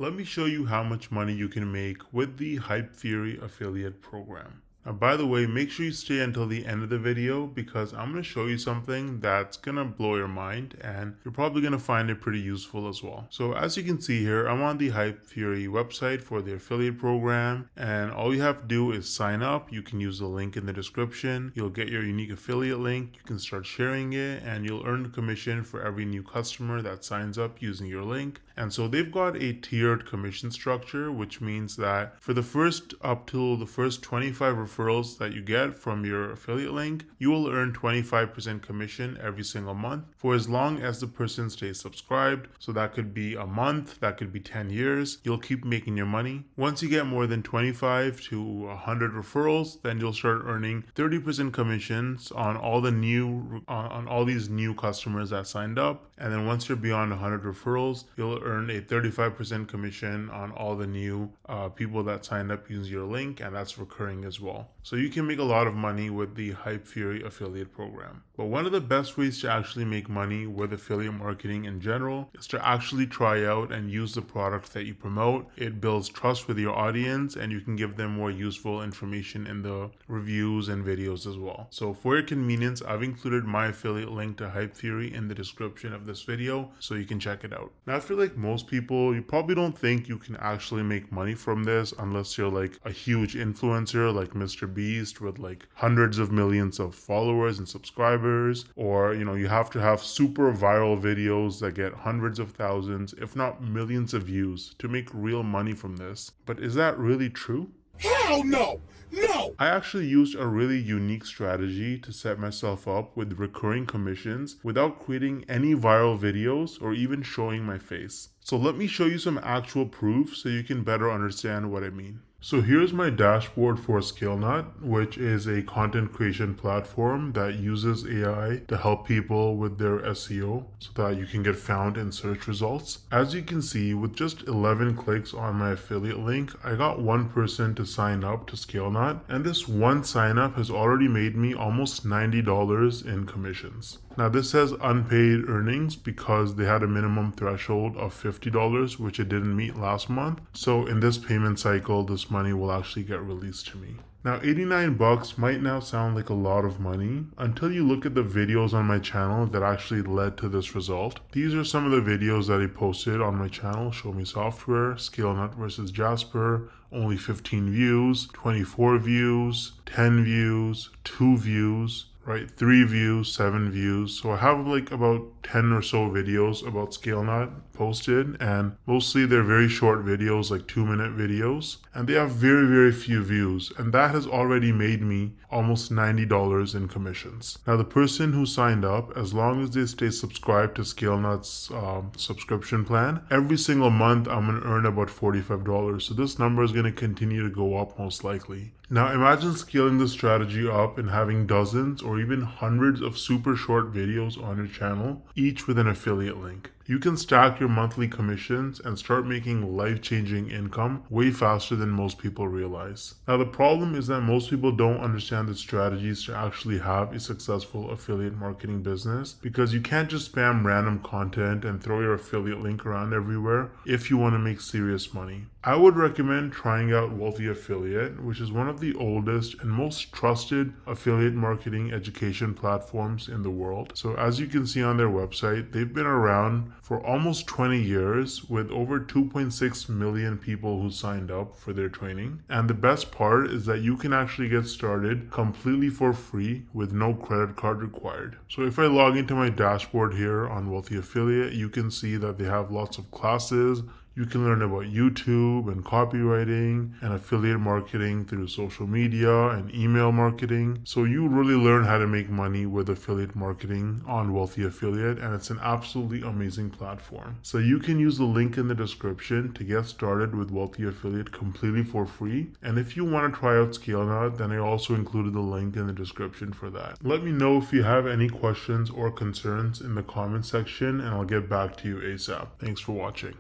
Let me show you how much money you can make with the Hypefury affiliate program. Now, by the way, make sure you stay until the end of the video because I'm going to show you something that's going to blow your mind and you're probably going to find it pretty useful as well. So as you can see here, I'm on the Hypefury website for the affiliate program, and all you have to do is sign up. You can use the link in the description. You'll get your unique affiliate link. You can start sharing it and you'll earn a commission for every new customer that signs up using your link. And so they've got a tiered commission structure, which means that for the first up till the first 25 referrals that you get from your affiliate link, you will earn 25% commission every single month for as long as the person stays subscribed. So that could be a month, that could be 10 years. You'll keep making your money. Once you get more than 25 to 100 referrals, then you'll start earning 30% commissions on all the new on all these new customers that signed up. And then once you're beyond 100 referrals, you'll earn a 35% commission on all the new people that signed up using your link, and that's recurring as well. So you can make a lot of money with the Hypefury affiliate program. But one of the best ways to actually make money with affiliate marketing in general is to actually try out and use the product that you promote. It builds trust with your audience and you can give them more useful information in the reviews and videos as well. So for your convenience, I've included my affiliate link to Hypefury in the description of this video so you can check it out. Now, I feel like most people, you probably don't think you can actually make money from this unless you're like a huge influencer like Mr. Beast with like hundreds of millions of followers and subscribers, or you have to have super viral videos that get hundreds of thousands, if not millions of views to make real money from this. But is that really true? Hell no! No! I actually used a really unique strategy to set myself up with recurring commissions without creating any viral videos or even showing my face. So let me show you some actual proof so you can better understand what I mean. So here's my dashboard for ScaleNut, which is a content creation platform that uses AI to help people with their SEO so that you can get found in search results. As you can see, with just 11 clicks on my affiliate link, I got one person to sign up to ScaleNut, and this one sign up has already made me almost $90 in commissions. Now this says unpaid earnings because they had a minimum threshold of $50, which it didn't meet last month. So in this payment cycle, this money will actually get released to me. Now 89 bucks might now sound like a lot of money until you look at the videos on my channel that actually led to this result. These are some of the videos that I posted on my channel: Show Me Software, ScaleNut versus Jasper, only 15 views, 24 views, 10 views, 2 views, right? 3 views, 7 views. So I have like about 10 or so videos about ScaleNut posted, and mostly they're very short videos, like 2-minute videos, and they have very, very few views, and that has already made me almost $90 in commissions. Now the person who signed up, as long as they stay subscribed to ScaleNut's subscription plan, every single month I'm going to earn about $45. So this number is going to continue to go up most likely. Now imagine scaling this strategy up and having dozens or even hundreds of super short videos on your channel, each with an affiliate link. You can stack your monthly commissions and start making life-changing income way faster than most people realize. Now the problem is that most people don't understand the strategies to actually have a successful affiliate marketing business, because you can't just spam random content and throw your affiliate link around everywhere if you want to make serious money. I would recommend trying out Wealthy Affiliate, which is one of the oldest and most trusted affiliate marketing education platforms in the world. So as you can see on their website, they've been around for almost 20 years with over 2.6 million people who signed up for their training. And the best part is that you can actually get started completely for free with no credit card required. So if I log into my dashboard here on Wealthy Affiliate, you can see that they have lots of classes. You can learn about YouTube and copywriting and affiliate marketing through social media and email marketing. So you really learn how to make money with affiliate marketing on Wealthy Affiliate, and it's an absolutely amazing platform. So you can use the link in the description to get started with Wealthy Affiliate completely for free. And if you want to try out ScaleNut, then I also included the link in the description for that. Let me know if you have any questions or concerns in the comment section, and I'll get back to you ASAP. Thanks for watching.